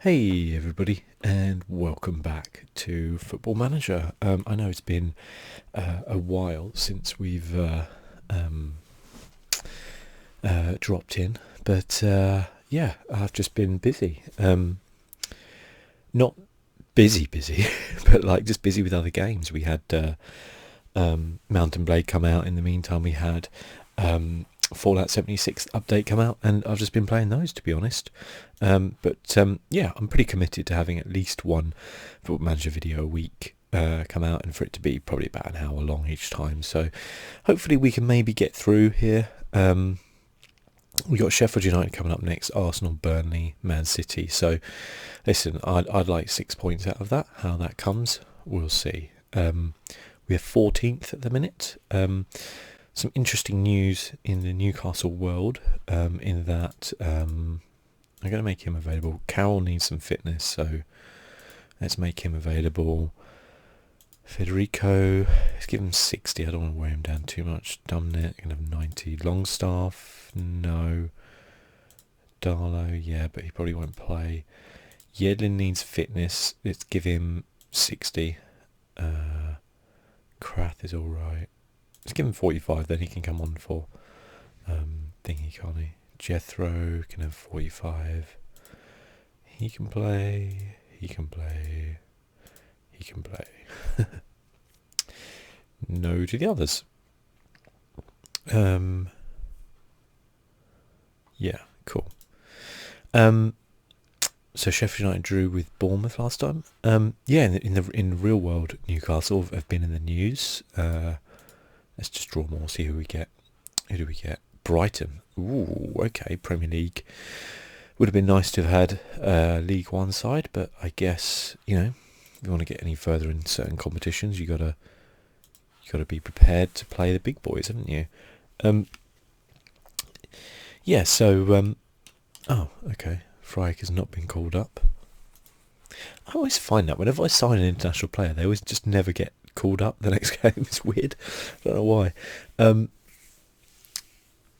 Hey everybody, and welcome back to Football Manager. I know it's been a while since we've um, dropped in, but yeah, I've just been busy. Not busy, but like just busy with other games. We had Mountain Blade come out. In the meantime, we had Fallout 76 update come out, and I've just been playing those, to be honest. Yeah, I'm pretty committed to having at least one Football Manager video a week come out, and for it to be probably about an hour long each time. So hopefully we can maybe get through here. We got Sheffield United coming up next, Arsenal, Burnley, Man City. So listen, I'd like 6 points out of that. How that comes, we'll see. We're 14th at the minute. Some interesting news in the Newcastle world, in that I'm going to make him available. Carroll needs some fitness, so let's make him available. Federico, let's give him 60. I don't want to wear him down too much. Dumnet, going to have 90. Longstaff, no. Darlow, yeah, but he probably won't play. Yedlin needs fitness. Let's give him 60. Krath is alright. Let's give him 45, then he can come on for thingy, can't he? Jethro can have 45. He can play. No to the others. Yeah, cool. So Sheffield United drew with Bournemouth last time. Yeah, in the real world, Newcastle have been in the news. Let's just draw more, see who we get. Who do we get? Brighton. Ooh, okay, Premier League. Would have been nice to have had League One side, but I guess, if you want to get any further in certain competitions, you gotta be prepared to play the big boys, haven't you? Yeah, so oh, okay. Freyek has not been called up. I always find that whenever I sign an international player, they always just never get called up the next game. It's weird. I don't know why.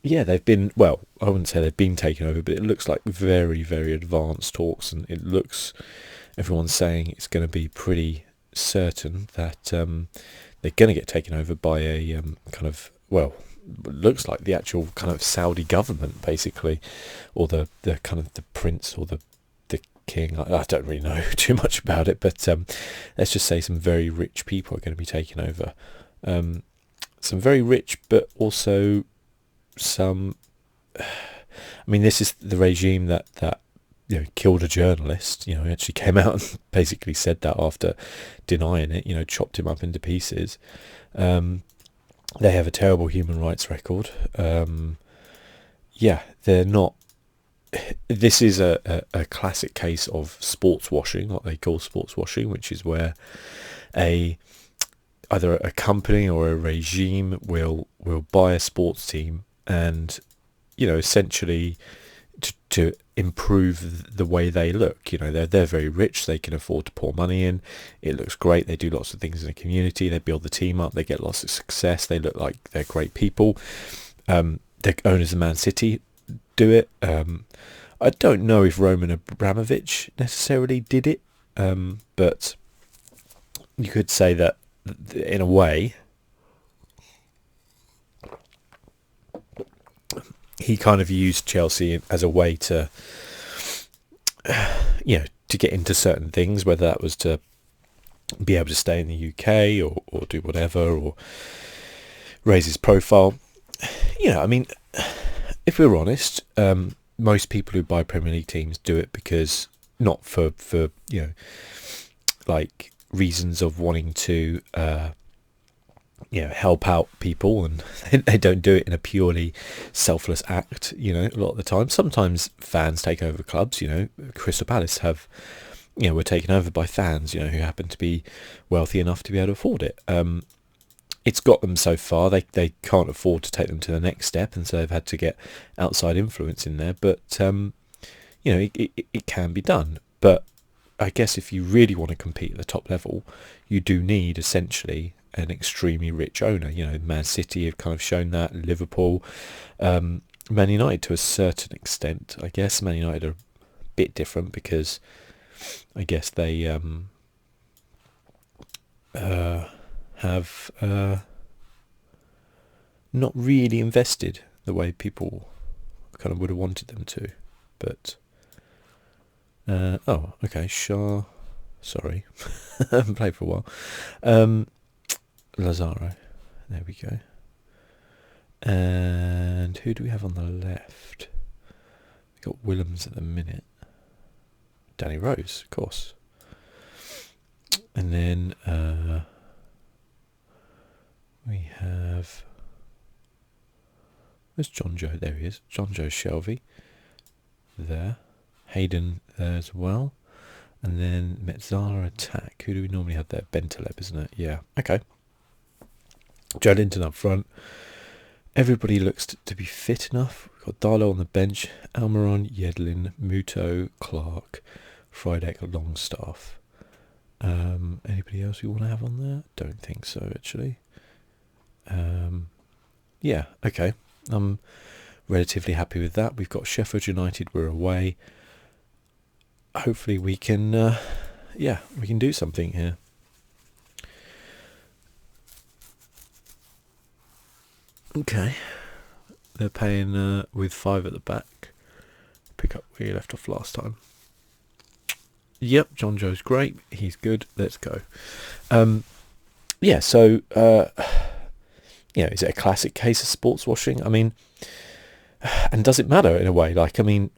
Yeah, they've been, well, I wouldn't say they've been taken over, but it looks like very, very advanced talks, and it looks, everyone's saying it's going to be pretty certain that they're going to get taken over by a kind of, well, looks like the actual kind of Saudi government, basically, or the kind of the prince or the king. I don't really know too much about it, but let's just say some very rich people are going to be taking over. Some very rich, but also some. I mean, this is the regime that killed a journalist. He actually came out and basically said that after denying it. Chopped him up into pieces. They have a terrible human rights record. Yeah, they're not. This is a classic case of sports washing, what they call sports washing, which is where either a company or a regime will buy a sports team and essentially to improve the way they look. They're very rich, they can afford to pour money in, it looks great, they do lots of things in the community, they build the team up, they get lots of success, they look like they're great people. The owners of Man City do it. I don't know if Roman Abramovich necessarily did it, but you could say that in a way he kind of used Chelsea as a way to to get into certain things, whether that was to be able to stay in the UK or do whatever, or raise his profile. I mean, if we're honest, most people who buy Premier League teams do it because not for like reasons of wanting to help out people, and they don't do it in a purely selfless act. A lot of the time, sometimes fans take over clubs. Crystal Palace were taken over by fans who happen to be wealthy enough to be able to afford it. It's got them so far. They can't afford to take them to the next step, and so they've had to get outside influence in there. But it can be done. But I guess if you really want to compete at the top level, you do need essentially an extremely rich owner. Man City have kind of shown that. Liverpool, Man United to a certain extent, I guess. Man United are a bit different because I guess they have not really invested the way people kind of would have wanted them to. But oh, okay, Shah. Sorry, I haven't played for a while. Lazaro. There we go. And who do we have on the left? We've got Willems at the minute. Danny Rose, of course. And then we have... Where's John Joe? There he is. John Joe Shelby. There. Hayden there as well. And then Metzala attack. Who do we normally have there? Bentaleb, isn't it? Yeah. Okay. Joe Linton up front. Everybody looks to be fit enough. We've got Darlow on the bench. Almiron, Yedlin, Muto, Clark, Frydek, Longstaff. Anybody else we want to have on there? Don't think so, actually. Yeah, okay. I'm relatively happy with that. We've got Sheffield United. We're away. Hopefully we can, we can do something here. Okay. They're paying with 5 at the back. Pick up where you left off last time. Yep, John Joe's great. He's good. Let's go. Yeah, so, is it a classic case of sports washing? I mean, and does it matter in a way? Like, I mean,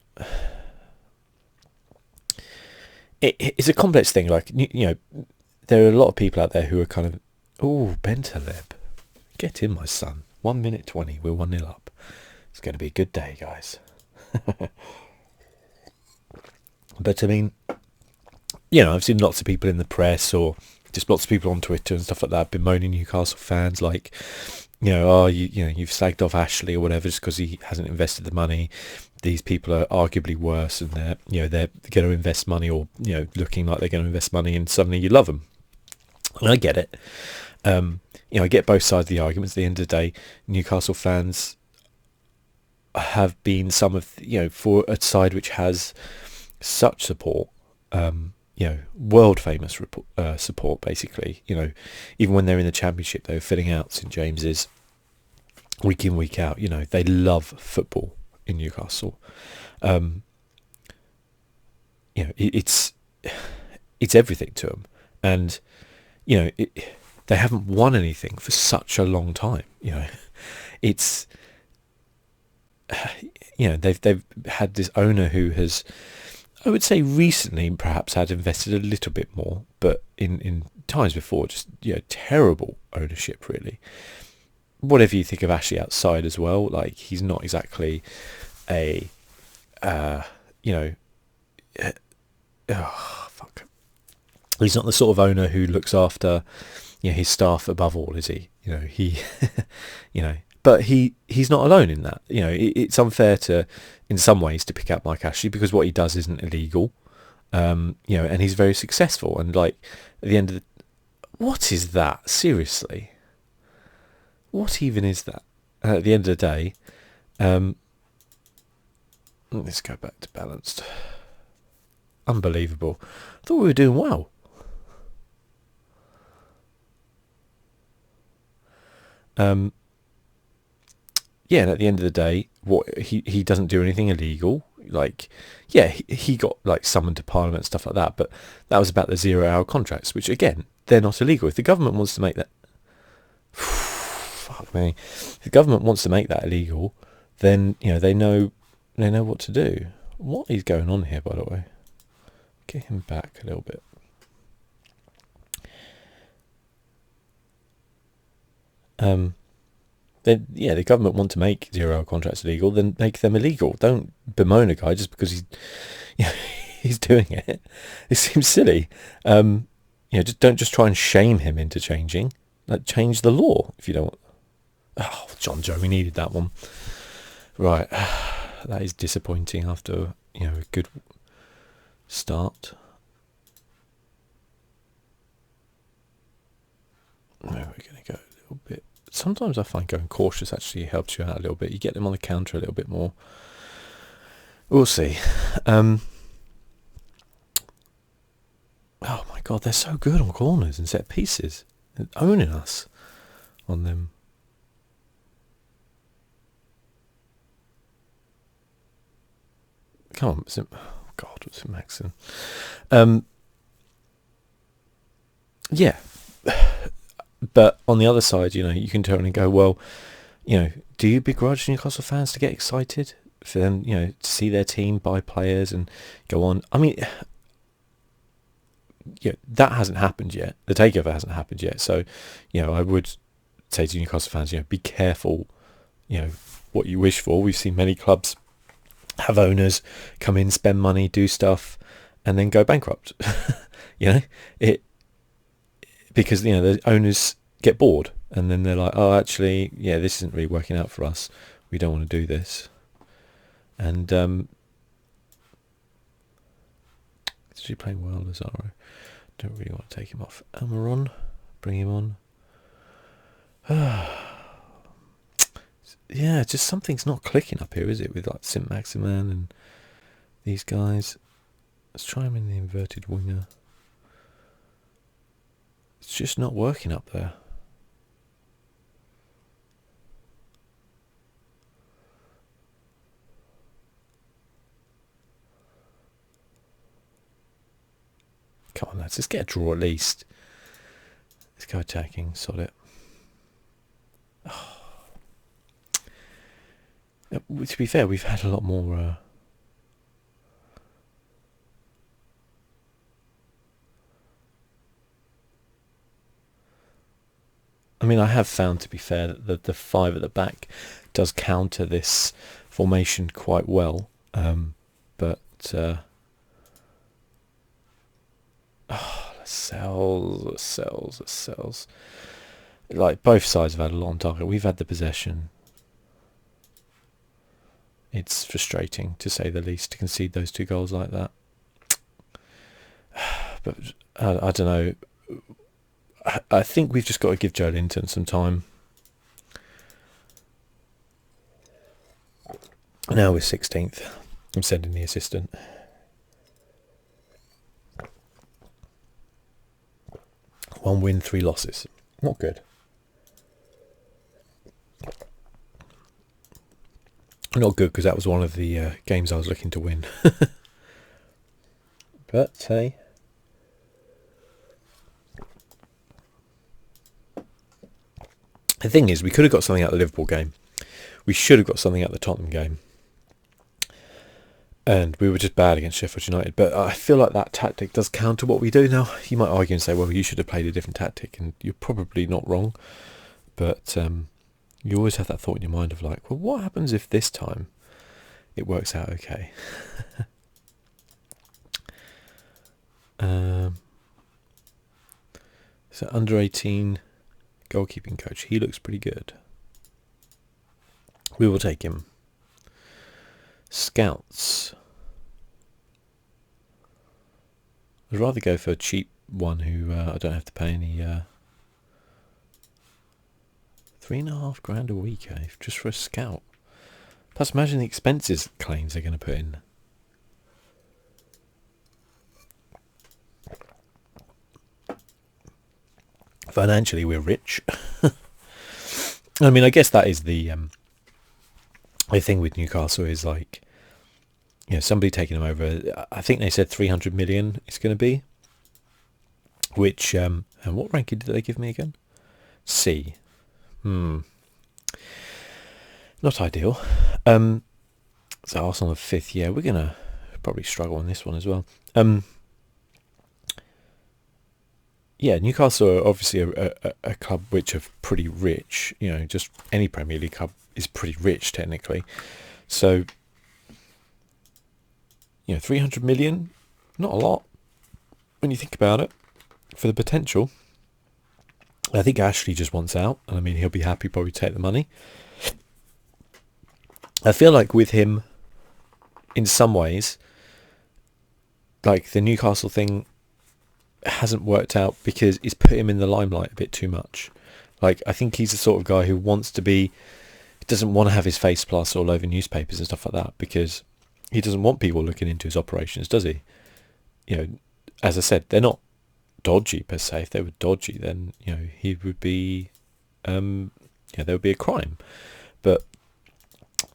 it's a complex thing. Like, there are a lot of people out there who are kind of, oh, Bentaleb. Get in, my son. 1 minute 20. We're 1-0 up. It's going to be a good day, guys. But, I memean, I've seen lots of people in the press or just lots of people on Twitter and stuff like that bemoaning Newcastle fans like, you've slagged off Ashley or whatever just because he hasn't invested the money. These people are arguably worse and they're going to invest money or, looking like they're going to invest money and suddenly you love them. And I get it. I get both sides of the arguments. At the end of the day, Newcastle fans have been some of, for a side which has such support, world famous support, basically. Even when they're in the Championship, they're filling out St James's week in, week out. They love football in Newcastle. It's everything to them. And, they haven't won anything for such a long time. It's, they've had this owner who has, I would say recently perhaps had invested a little bit more, but in times before, just, terrible ownership, really. Whatever you think of Ashley outside as well, like, he's not exactly a, he's not the sort of owner who looks after, his staff above all, is he? But he's not alone in that. It's unfair to, in some ways, to pick out Mike Ashley because what he does isn't illegal. And he's very successful. And like at the end of the, what is that? Seriously, what even is that? At the end of the day, let's go back to balanced. Unbelievable. I thought we were doing well. And at the end of the day, what he doesn't do anything illegal. Like, he got like summoned to Parliament and stuff like that, but that was about the 0-hour contracts, which again, they're not illegal. If the government wants to make that, fuck me, if the government wants to make that illegal, then they know what to do. What is going on here, by the way? Get him back a little bit. Then the government want to make 0-hour contracts illegal, then make them illegal. Don't bemoan a guy just because he's doing it. It seems silly. Just don't try and shame him into changing. Like, change the law if you don't. Oh, John Joe, we needed that one. Right, that is disappointing after a good start. Where are we going to go a little bit? Sometimes I find going cautious actually helps you out a little bit. You get them on the counter a little bit more. We'll see. Oh my God, they're so good on corners and set pieces. They're owning us on them. Come on, God, what's it, Maxon? Yeah. But on the other side, you can turn and go, well, do you begrudge Newcastle fans to get excited for them, to see their team buy players and go on? I mean, that hasn't happened yet. The takeover hasn't happened yet. So, I would say to Newcastle fans, be careful, what you wish for. We've seen many clubs have owners come in, spend money, do stuff, and then go bankrupt. Because the owners get bored, and then they're like, oh, actually, this isn't really working out for us. We don't want to do this. And is he playing well, Lazaro? Don't really want to take him off. Almiron, bring him on. Yeah, just something's not clicking up here, is it? With like St. Maximan and these guys. Let's try him in the inverted winger. It's just not working up there. Come on, lads, let's get a draw at least. Let's go attacking, sod it. Oh. To be fair, we've had a lot more... I mean, I have found, to be fair, that the five at the back does counter this formation quite well. But... the cells. Like, both sides have had a lot on target. We've had the possession. It's frustrating, to say the least, to concede those 2 goals like that. But I don't know. I think we've just got to give Joe Linton some time. Now we're 16th. I'm sending the assistant. One win, 3 losses. Not good. Not good, because that was one of the games I was looking to win. But, hey. The thing is, we could have got something out of the Liverpool game. We should have got something out of the Tottenham game. And we were just bad against Sheffield United. But I feel like that tactic does counter what we do now. You might argue and say, well, you should have played a different tactic. And you're probably not wrong. But you always have that thought in your mind of like, well, what happens if this time it works out okay? So under 18 goalkeeping coach. He looks pretty good. We will take him. Scouts. I'd rather go for a cheap one who I don't have to pay any... $3,500 a week, just for a scout. Plus, imagine the expenses claims they're going to put in. Financially, we're rich. I mean, I guess that is the thing with Newcastle is like, somebody taking them over. I think they said 300 million it's going to be. Which, and what ranking did they give me again? C. Not ideal. So Arsenal are 5th. Yeah, we're going to probably struggle on this one as well. Yeah, Newcastle are obviously a club which are pretty rich. Just any Premier League club is pretty rich technically. So, 300 million, not a lot when you think about it for the potential. I think Ashley just wants out, and I mean he'll be happy probably to take the money. I feel like with him, in some ways, like the Newcastle thing hasn't worked out because it's put him in the limelight a bit too much. Like, I think he's the sort of guy who doesn't want to have his face plastered all over newspapers and stuff like that he doesn't want people looking into his operations, does he? As I said, they're not dodgy per se. If they were dodgy, then he would be, there would be a crime. But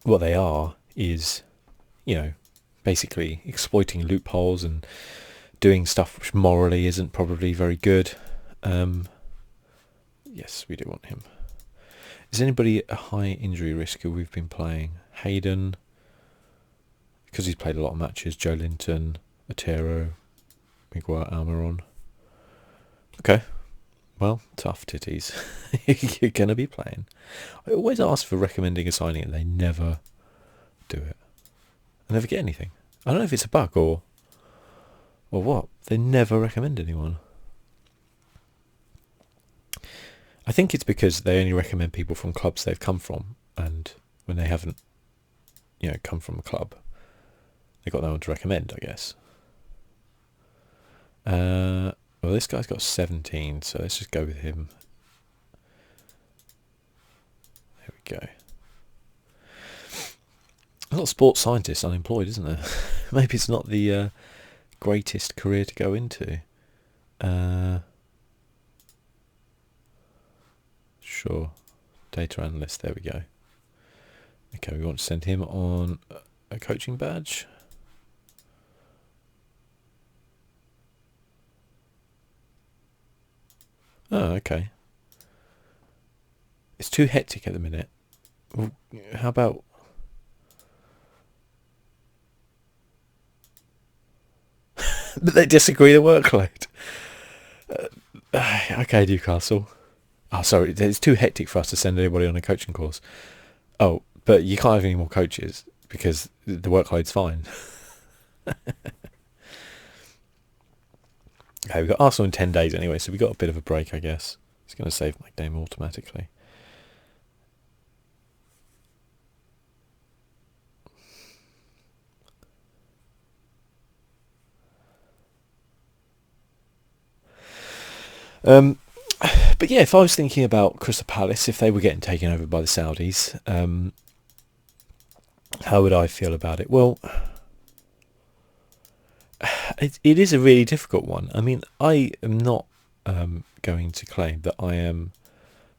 what they are is, basically exploiting loopholes and doing stuff which morally isn't probably very good. Yes, we do want him. Is anybody a high injury risk who we've been playing? Hayden, because he's played a lot of matches. Joe Linton, Otero, Miguel Almiron. Okay, well, tough titties. You're going to be playing. I always ask for recommending a signing and they never do it. I never get anything. I don't know if it's a bug or what. They never recommend anyone. I think it's because they only recommend people from clubs they've come from, and when they haven't, come from a club, they've got no one to recommend, I guess. Well, this guy's got 17, so let's just go with him. There we go. A lot of sports scientists unemployed, isn't there? Maybe it's not the greatest career to go into. Sure. Data analyst, there we go. Okay, we want to send him on a coaching badge. Oh, okay. It's too hectic at the minute. Well, how about... But they disagree the workload. Okay, Newcastle. Oh, sorry, it's too hectic for us to send anybody on a coaching course. Oh, but you can't have any more coaches because the workload's fine. Okay, we've got Arsenal in 10 days anyway, so we've got a bit of a break, I guess. It's going to save my game automatically. But yeah, if I was thinking about Crystal Palace, if they were getting taken over by the Saudis, how would I feel about it? Well, it is a really difficult one. I mean, I am not going to claim that I am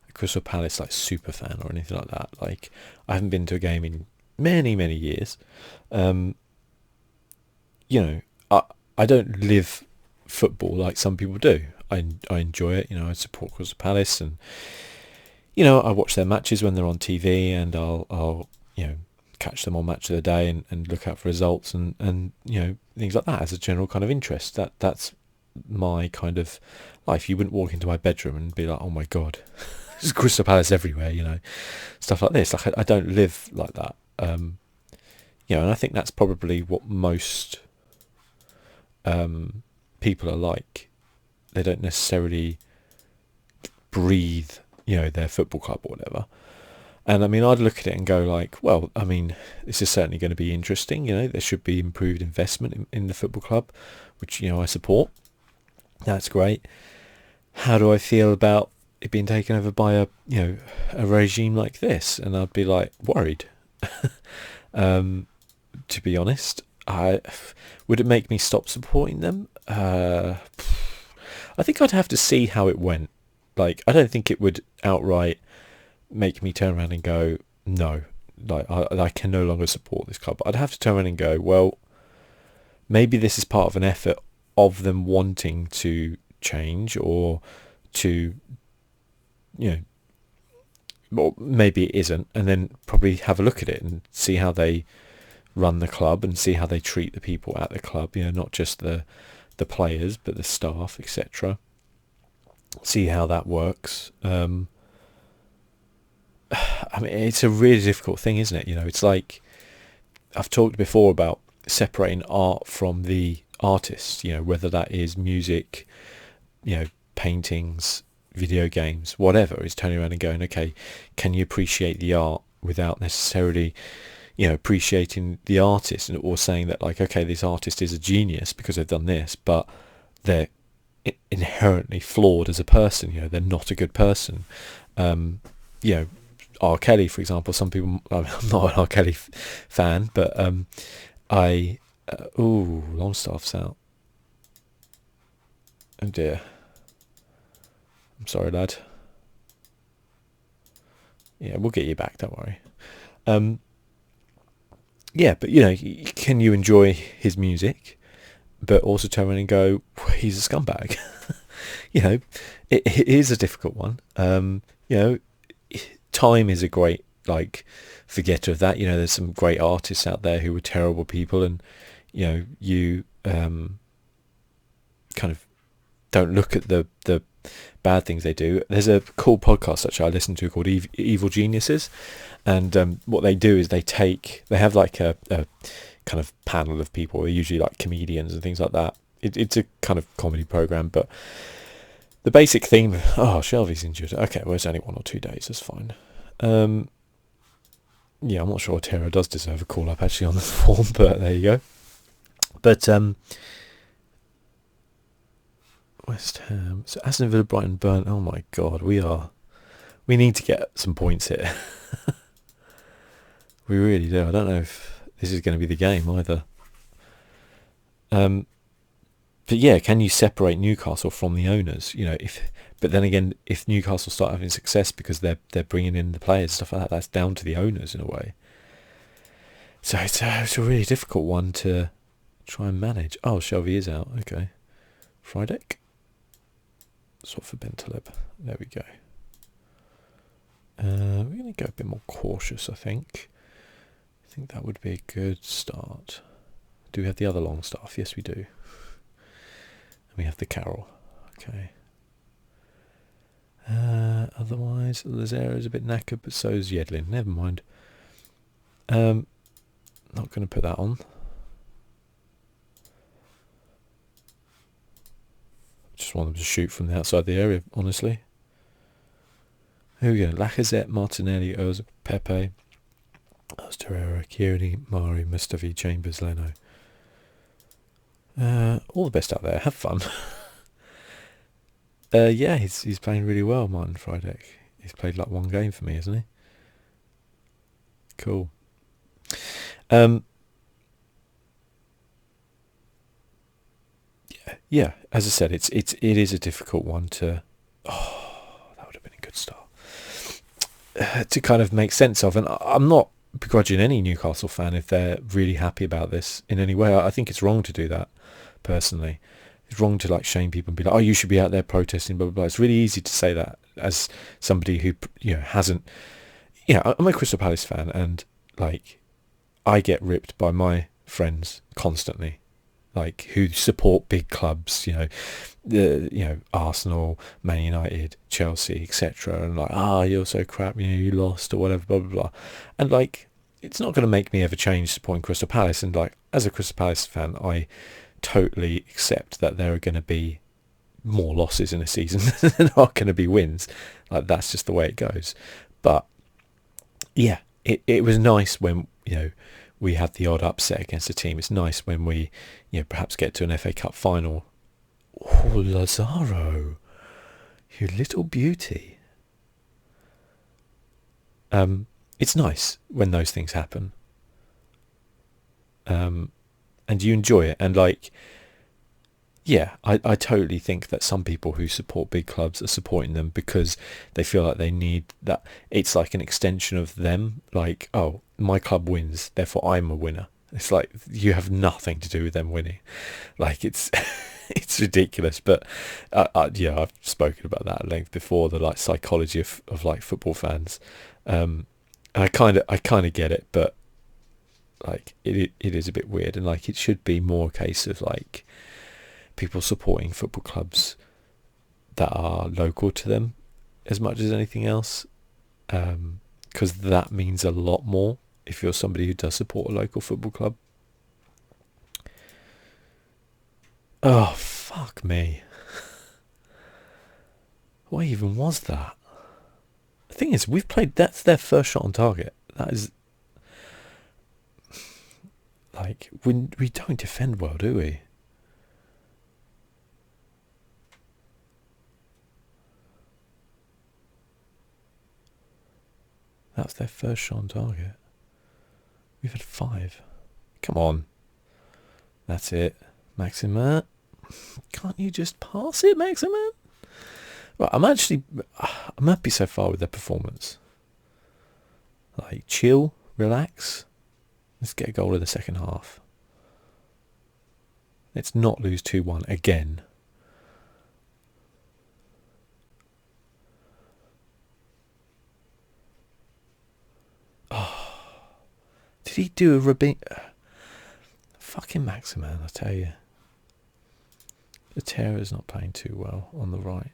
a Crystal Palace super fan or anything like that. Like, I haven't been to a game in many, many years. I don't live football like some people do. I enjoy it. I support Crystal Palace, and I watch their matches when they're on TV, and I'll catch them on Match of the Day and look out for results and things like that as a general kind of interest. That's my kind of life. You wouldn't walk into my bedroom and be like, oh my god, there's Crystal Palace everywhere, stuff like this. Like I don't live like that. And I think that's probably what most people are like. They don't necessarily breathe, their football club or whatever. And I mean, I'd look at it and go like, well, I mean, this is certainly going to be interesting. There should be improved investment in the football club, which, I support. That's great. How do I feel about it being taken over by a regime like this? And I'd be like worried. To be honest, would it make me stop supporting them? I think I'd have to see how it went. Like, I don't think it would outright make me turn around and go, no, like I can no longer support this club. But I'd have to turn around and go, well, maybe this is part of an effort of them wanting to change, or to, or maybe it isn't, and then probably have a look at it and see how they run the club and see how they treat the people at the club, not just the players but the staff, etc. See how that works. I mean, it's a really difficult thing, isn't it? It's like I've talked before about separating art from the artist, whether that is music, paintings, video games, whatever. Is turning around and going, okay, can you appreciate the art without necessarily appreciating the artist, or saying that, like, okay, this artist is a genius because they've done this, but they're inherently flawed as a person. They're not a good person. R. Kelly, for example. Some people, I'm not an R. Kelly fan, but Longstaff's out. Oh dear. I'm sorry, lad. Yeah, we'll get you back, don't worry. Yeah, but can you enjoy his music, but also turn around and go, he's a scumbag? It is a difficult one. Time is a great forgetter of that. There's some great artists out there who were terrible people, and you kind of don't look at the bad things they do. There's a cool podcast actually I listen to called Evil Geniuses, and what they do is they have like a kind of panel of people. They're usually like comedians and things like that. It's a kind of comedy program, but the basic theme. Oh, Shelby's injured. Okay, well, it's only 1 or 2 days. That's fine. Yeah, I'm not sure Tara does deserve a call up actually on the form, but there you go. But West Ham, so Aston Villa, Brighton, Burn. Oh my God, we need to get some points here. We really do. I don't know if this is going to be the game either. But yeah, can you separate Newcastle from the owners? But then again, if Newcastle start having success because they're bringing in the players, stuff like that, that's down to the owners in a way. So it's a really difficult one to try and manage. Oh, Shelby is out. Okay, Friday. Swap for Bentaleb. There we go. We're going to go a bit more cautious, I think. I think that would be a good start. Do we have the other long staff? Yes, we do. And we have the Carroll. Okay. Otherwise, Lazaro is a bit knackered, but so is Yedlin. Never mind. Not going to put that on. Just want them to shoot from the outside the area, honestly. Here we go. Lacazette, Martinelli, Ozil, Pepe, Osterera, Kieran, Mari, Mustafi, Chambers, Leno. All the best out there. Have fun. Yeah, he's playing really well, Martin Friedek. He's played like 1 game for me, hasn't he? Cool. Yeah. As I said, it is a difficult one to. Oh, that would have been a good start. To kind of make sense of, and I'm not begrudging any Newcastle fan if they're really happy about this in any way. I think it's wrong to do that, personally. It's wrong to shame people and be like, oh, you should be out there protesting, blah blah blah. It's really easy to say that as somebody who hasn't. I'm a Crystal Palace fan, and I get ripped by my friends constantly, who support big clubs, Arsenal, Man United, Chelsea, etc. And you're so crap, you lost or whatever, blah blah blah. And it's not going to make me ever change supporting Crystal Palace. And as a Crystal Palace fan, I totally accept that there are going to be more losses in a season than are going to be wins. That's just the way it goes. But yeah, it was nice when we had the odd upset against a team. It's nice when we perhaps get to an FA Cup final. Oh, Lazaro, you little beauty. It's nice when those things happen. And you enjoy it. And I totally think that some people who support big clubs are supporting them because they feel like they need that. It's like an extension of them. Oh, my club wins, therefore I'm a winner. It's you have nothing to do with them winning. It's it's ridiculous. But I've spoken about that at length before. The psychology of football fans. And I kind of get it, but it is a bit weird, and it should be more a case of people supporting football clubs that are local to them as much as anything else, because that means a lot more if you're somebody who does support a local football club. Oh, fuck me. What even was that? The thing is, that's their first shot on target. That is we don't defend well, do we? That's their first shot on target. We've had 5. Come on. That's it. Maximin. Can't you just pass it, Maximin? Well, I'm happy so far with their performance. Like, chill, relax. Let's get a goal in the second half. Let's not lose 2-1 again. Oh, did he do a fucking Maximan, I tell you. The Terror's not playing too well on the right.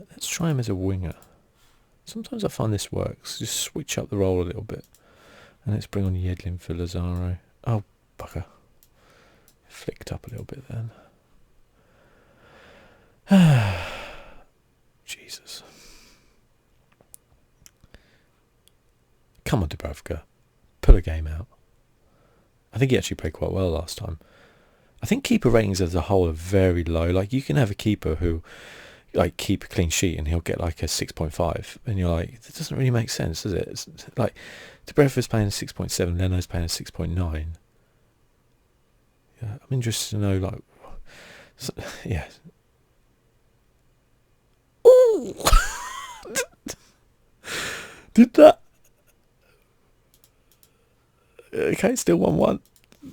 Let's try him as a winger. Sometimes I find this works. Just switch up the role a little bit. And let's bring on Yedlin for Lazaro. Oh, bugger. Flicked up a little bit then. Jesus. Come on, Dubravka. Pull a game out. I think he actually played quite well last time. I think keeper ratings as a whole are very low. Like, you can have a keeper who, like, keep a clean sheet and he'll get like a 6.5. And you're like, that doesn't really make sense, does it? It's like, Dubravka's playing a 6.7, Leno's playing a 6.9. Yeah, I'm interested to know, like, yeah. Ooh! Did that? Okay, still 1-1.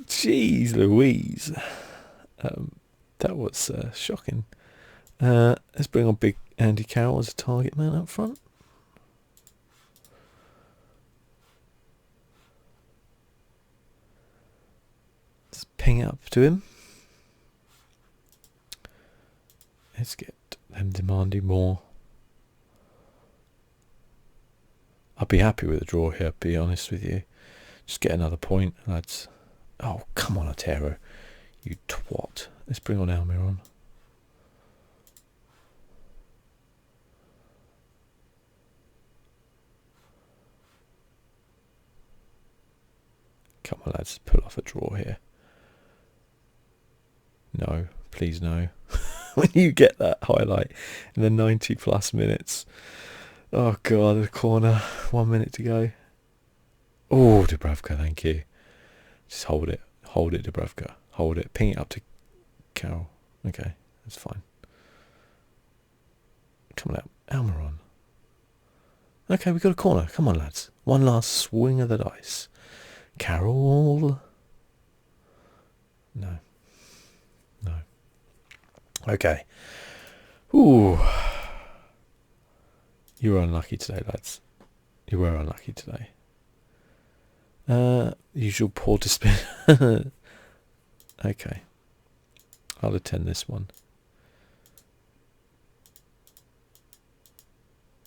Jeez Louise. That was shocking. Let's bring on big Andy Carroll as a target man up front. Let's ping it up to him. Let's get them demanding more. I'd be happy with a draw here, to be honest with you. Just get another point, lads. Oh, come on, Otero. You twat. Let's bring on Almiron. Come on, lads. Pull off a draw here. No. Please no. When you get that highlight in the 90 plus minutes. Oh, God. The corner. 1 minute to go. Oh, Dubravka, thank you. Just hold it. Hold it, Dubravka. Hold it. Ping it up to Carroll. Okay, that's fine. Come on out. Almiron. Okay, we've got a corner. Come on, lads. One last swing of the dice. Carroll. No. No. Okay. Ooh. You were unlucky today, lads. You were unlucky today. Usual poor spin. Okay. I'll attend this one.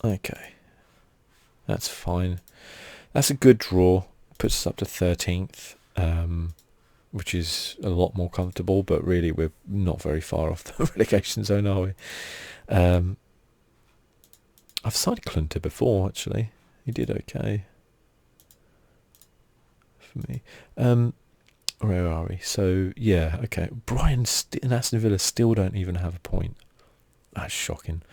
Okay. That's fine. That's a good draw. Puts us up to 13th, which is a lot more comfortable, but really we're not very far off the relegation zone, are we? I've signed Klunter before, actually. He did okay for me. Where are we? So, yeah, okay. Brighton and Aston Villa still don't even have a point. That's shocking.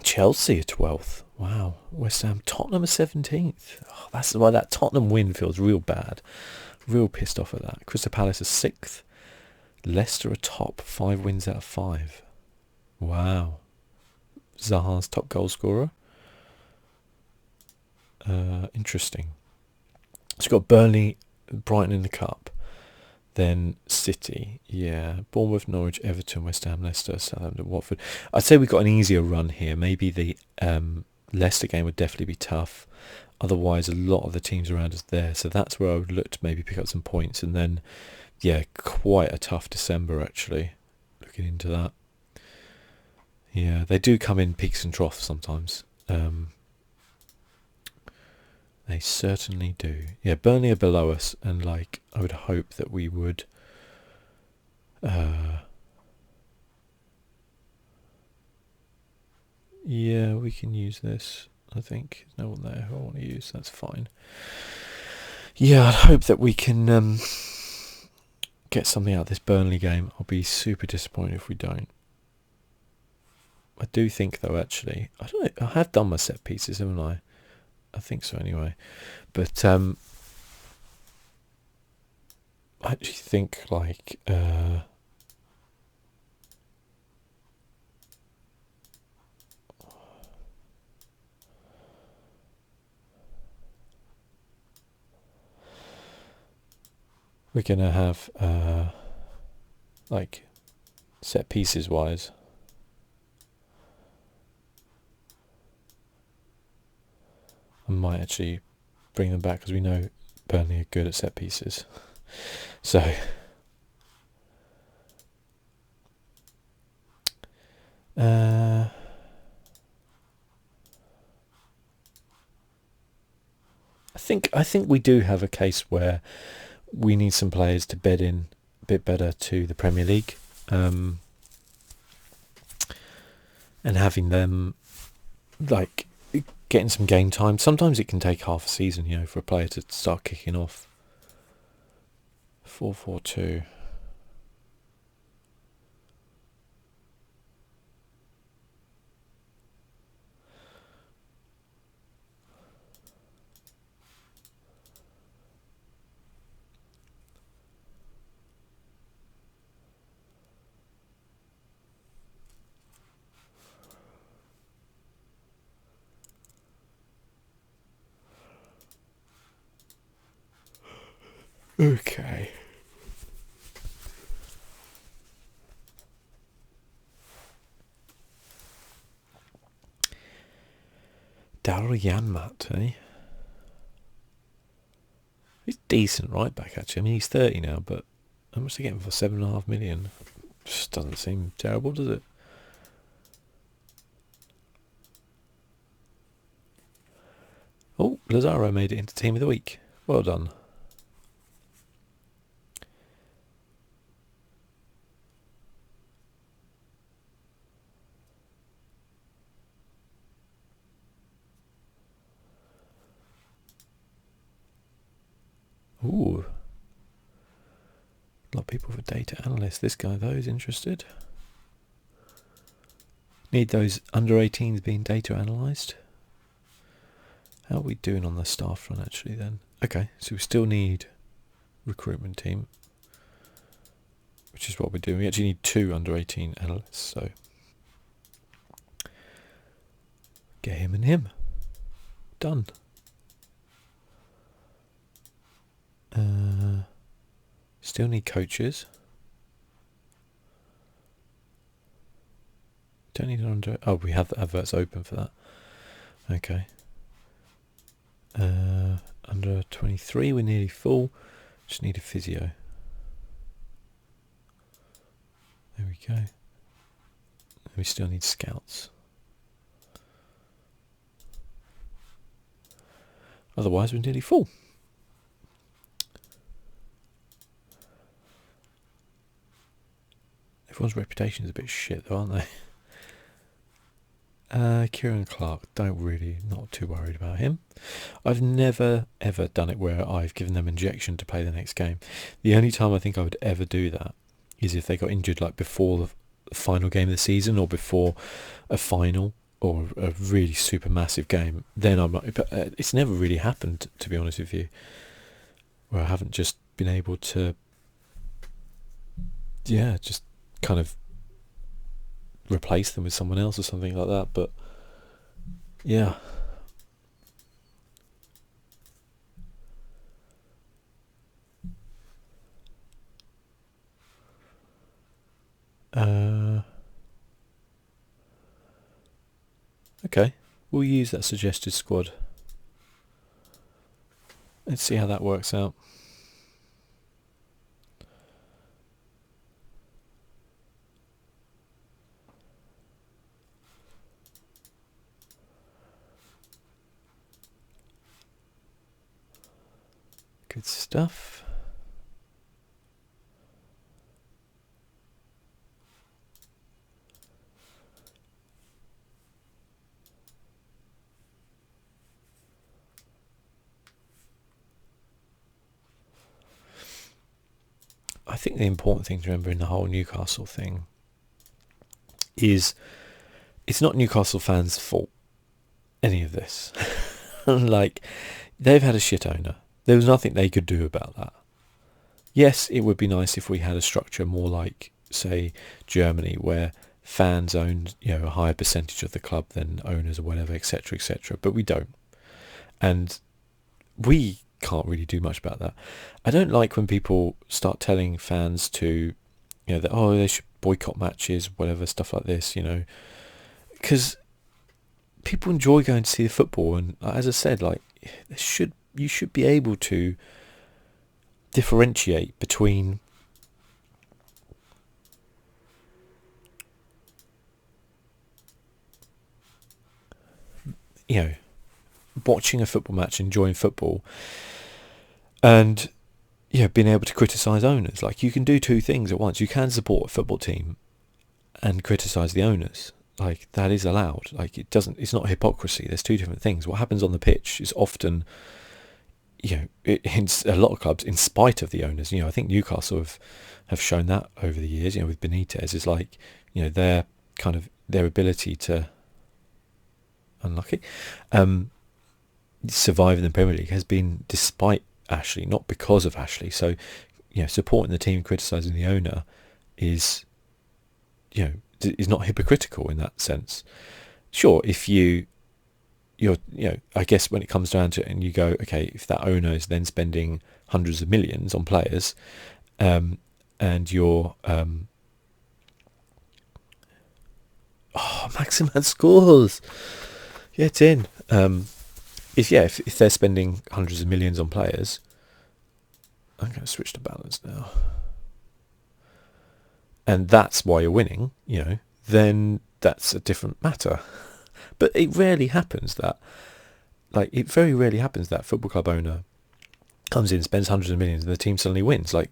Chelsea are 12th. Wow. West Ham. Tottenham are 17th. Oh, that's why that Tottenham win feels real bad. Real pissed off at that. Crystal Palace are 6th. Leicester are top. 5 wins out of 5. Wow. Zaha's top goal scorer. Interesting. So you've got Burnley, Brighton in the Cup. Then City, yeah. Bournemouth, Norwich, Everton, West Ham, Leicester, Southampton, Watford. I'd say we've got an easier run here. Maybe the Leicester game would definitely be tough. Otherwise, a lot of the teams around us there. So that's where I would look to maybe pick up some points. And then, yeah, quite a tough December, actually. Looking into that. Yeah, they do come in peaks and troughs sometimes. They certainly do. Yeah, Burnley are below us, and like I would hope that we would. Yeah, we can use this. I think there's no one there who I want to use. That's fine. Yeah, I'd hope that we can get something out of this Burnley game. I'll be super disappointed if we don't. I do think, though, actually, I don't know. I have done my set pieces, haven't I? I think so anyway. But I actually think like we're going to have, like, set pieces wise. I might actually bring them back because we know Burnley are good at set pieces. So, I think we do have a case where we need some players to bed in a bit better to the Premier League, and having them, like, getting some game time. Sometimes it can take half a season, you know, for a player to start kicking off. 4-4-2. Okay. Daryl Janmat, eh? He's decent right back, actually. I mean, he's 30 now, but how much are they getting for 7.5 million? Just doesn't seem terrible, does it? Oh, Lazaro made it into Team of the Week. Well done. Ooh. A lot of people for data analysts. This guy, though, is interested. Need those under 18s being data analysed. How are we doing on the staff front, actually, then? Okay, so we still need recruitment team, which is what we're doing. We actually need 2 under 18 analysts, so get him and him. Done. Still need coaches. Don't need an under... Oh, we have the adverts open for that. Okay. Under 23, we're nearly full. Just need a physio. There we go. We still need scouts. Otherwise, we're nearly full. Everyone's reputation is a bit shit, though, aren't they? Kieran Clark, not too worried about him. I've never, ever done it where I've given them injection to play the next game. The only time I think I would ever do that is if they got injured, like before the final game of the season or before a final or a really super massive game. Then I'm like, but it's never really happened, to be honest with you, where I haven't just been able to, just kind of replace them with someone else or something like that. But yeah, okay, we'll use that suggested squad. Let's see how that works out. Good stuff. I think the important thing to remember in the whole Newcastle thing is it's not Newcastle fans' fault, any of this. Like, they've had a shit owner. There was nothing they could do about that. Yes, it would be nice if we had a structure more like, say, Germany, where fans owned, a higher percentage of the club than owners or whatever, etc., etc. But we don't. And we can't really do much about that. I don't like when people start telling fans to, that they should boycott matches, whatever, stuff like this, because people enjoy going to see the football, and as I said, like, you should be able to differentiate between watching a football match, enjoying football, and being able to criticise owners. Like, you can do two things at once. You can support a football team and criticise the owners. Like, that is allowed. Like, it's not hypocrisy. There's two different things. What happens on the pitch is often, in a lot of clubs, in spite of the owners. I think Newcastle have shown that over the years. With Benitez, is like, their ability to, unlucky, survive in the Premier League has been despite Ashley, not because of Ashley. So, supporting the team, criticising the owner is not hypocritical in that sense. Sure, if you're I guess when it comes down to it, and you go, okay, if that owner is then spending hundreds of millions on players, and you're Maximan scores, it's in. If they're spending hundreds of millions on players, I'm going to switch to balance now, and that's why you're winning, then that's a different matter. But it rarely happens that, it very rarely happens that football club owner comes in, spends hundreds of millions, and the team suddenly wins. Like,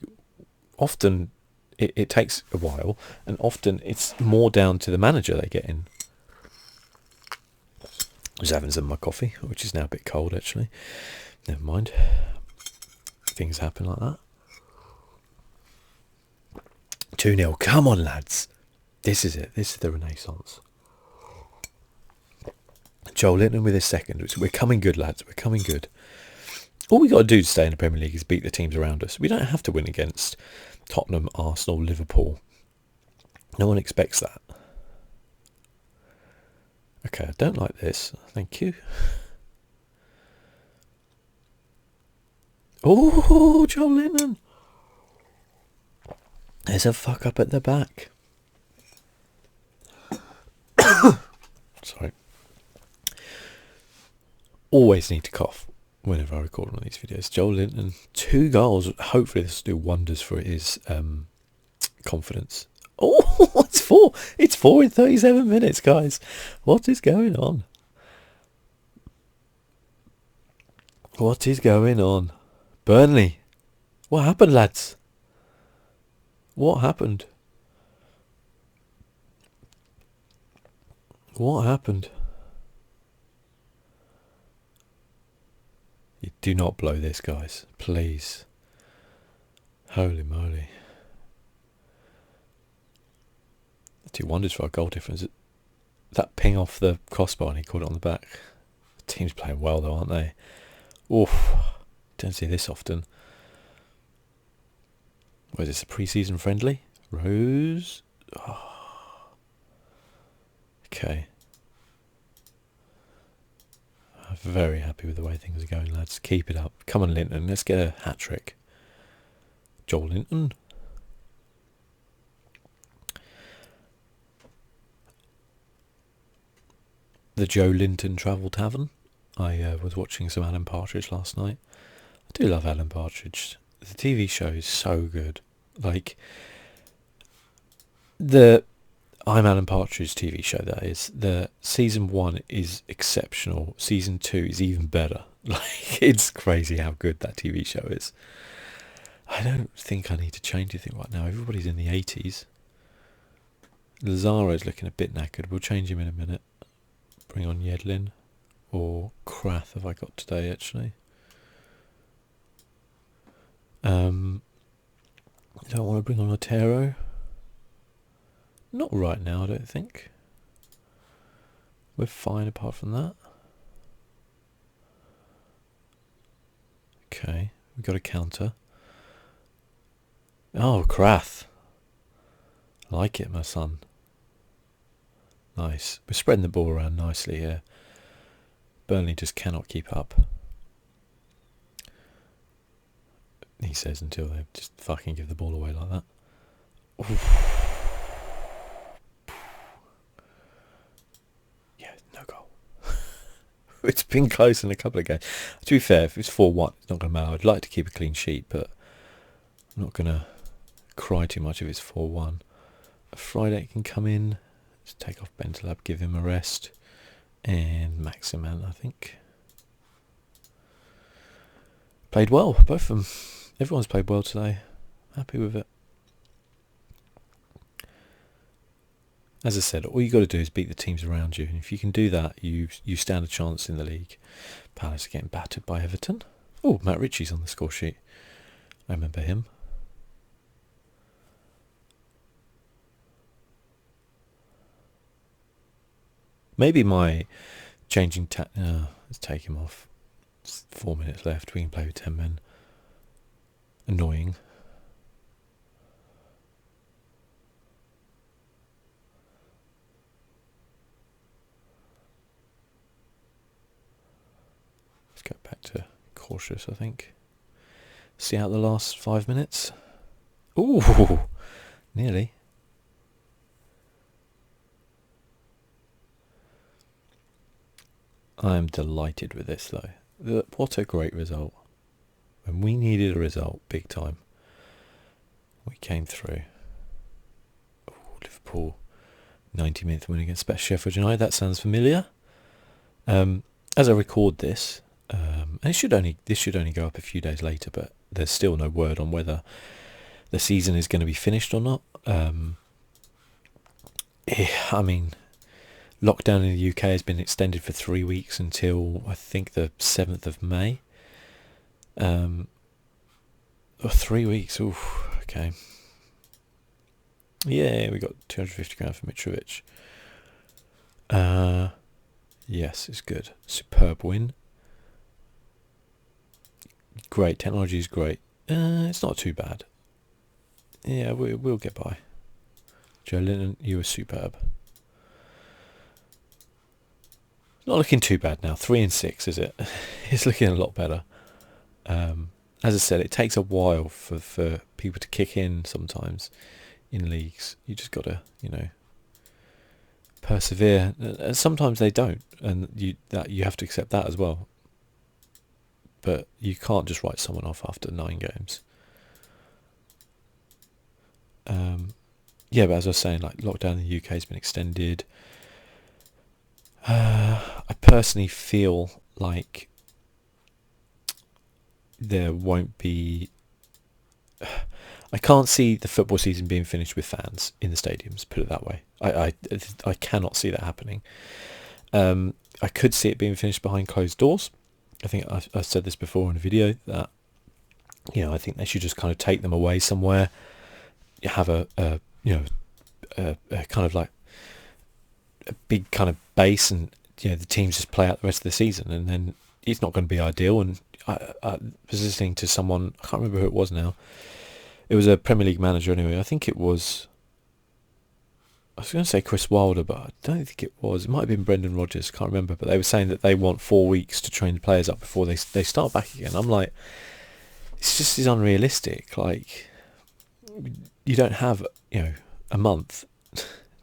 often it takes a while, and often it's more down to the manager they get in. I was having some of my coffee, which is now a bit cold, actually. Never mind. Things happen like that. 2-0. Come on, lads. This is it. This is the renaissance. Joel Linton with his second. We're coming good, lads. We're coming good. All we got to do to stay in the Premier League is beat the teams around us. We don't have to win against Tottenham, Arsenal, Liverpool. No one expects that. Okay, I don't like this. Thank you. Oh, Joel Linton. There's a fuck up at the back. Sorry. Always need to cough whenever I record one of these videos. Joel Linton, 2 goals. Hopefully this will do wonders for his confidence. Oh, it's 4. It's 4 in 37 minutes, guys. What is going on? What is going on? Burnley. What happened, lads? What happened? What happened? You do not blow this, guys. Please. Holy moly. Do wonders for our goal difference. That ping off the crossbar and he caught it on the back. The team's playing well though, aren't they? Oof. Don't see this often. Was this a pre-season friendly? Rose. Oh. Okay. I'm very happy with the way things are going, lads. Keep it up. Come on, Linton. Let's get a hat-trick. Joel Linton. The Joe Linton Travel Tavern. I was watching some Alan Partridge last night. I do love Alan Partridge. The TV show is so good. Like, the I'm Alan Partridge TV show, that is. The season 1 is exceptional. Season 2 is even better. Like, it's crazy how good that TV show is. I don't think I need to change anything right now. Everybody's in the 80s. Lazaro's looking a bit knackered. We'll change him in a minute. Bring on Yedlin. Or Krath have I got today, actually. I don't want to bring on Otero. Not right now, I don't think. We're fine apart from that. Okay, we've got a counter. Oh, Krath. I like it, my son. Nice. We're spreading the ball around nicely here. Burnley just cannot keep up. he says, until they just fucking give the ball away like that. Oof. Yeah, no goal. It's been close in a couple of games. To be fair, if it's 4-1, it's not going to matter. I'd like to keep a clean sheet, but I'm not going to cry too much if it's 4-1. Friday can come in. Just take off Bentaleb, give him a rest. And Maximan, I think. Played well, both of them. Everyone's played well today. Happy with it. As I said, all you got to do is beat the teams around you. And if you can do that, you stand a chance in the league. Palace are getting battered by Everton. Oh, Matt Ritchie's on the score sheet. I remember him. Maybe my changing let's take him off. It's 4 minutes left. We can play with 10 men. Annoying. Let's go back to cautious, I think. See out the last 5 minutes. Ooh, nearly. I am delighted with this, though. What a great result. When we needed a result, big time, we came through. Oh, Liverpool, 90th win against Sheffield United. That sounds familiar. As I record this, and this should only go up a few days later, but there's still no word on whether the season is going to be finished or not. I mean, lockdown in the UK has been extended for 3 weeks until I think the 7th of May. 3 weeks. Oof. Okay. Yeah, we got 250 grand for Mitrovic. Yes, it's good. Superb win. Great. Technology is great. It's not too bad. Yeah, we'll get by. Joe Linton, you were superb. Not looking too bad now. 3 and 6, is it? It's looking a lot better. As I said, it takes a while for people to kick in sometimes in leagues. You just got to, persevere. Sometimes they don't, and you have to accept that as well. But you can't just write someone off after 9 games. Yeah, but as I was saying, like, lockdown in the UK has been extended. I personally feel like there won't be... I can't see the football season being finished with fans in the stadiums, put it that way. I cannot see that happening. I could see it being finished behind closed doors. I think I've said this before in a video that, I think they should just kind of take them away somewhere. You have a kind of like a big kind of base, and the teams just play out the rest of the season, and then it's not going to be ideal. And I was listening to someone, I can't remember who it was now. It was a Premier League manager anyway. I think it was, I was going to say Chris Wilder, but I don't think it was. It might have been Brendan Rodgers, can't remember. But they were saying that they want 4 weeks to train the players up before they start back again. I'm like, it's just unrealistic. Like, you don't have, a month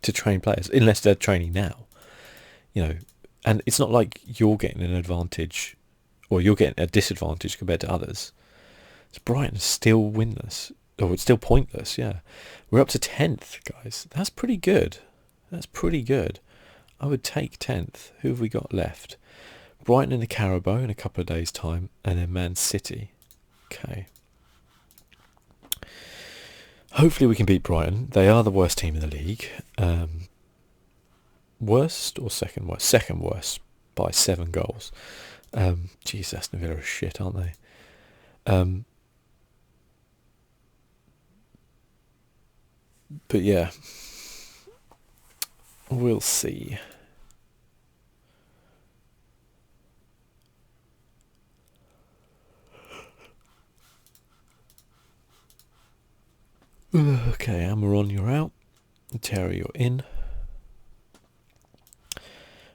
to train players unless they're training now. And it's not like you're getting an advantage or you're getting a disadvantage compared to others. So Brighton's still winless. Oh, it's still pointless, yeah. We're up to 10th, guys. That's pretty good. I would take 10th. Who have we got left? Brighton in the Carabao in a couple of days' time, and then Man City. Okay. Hopefully we can beat Brighton. They are the worst team in the league. Worst or second worst? Second worst by 7 goals. Jeez, Aston Villa are shit, aren't they? But yeah, we'll see. Okay, Amaron, you're out. Terry, you're in.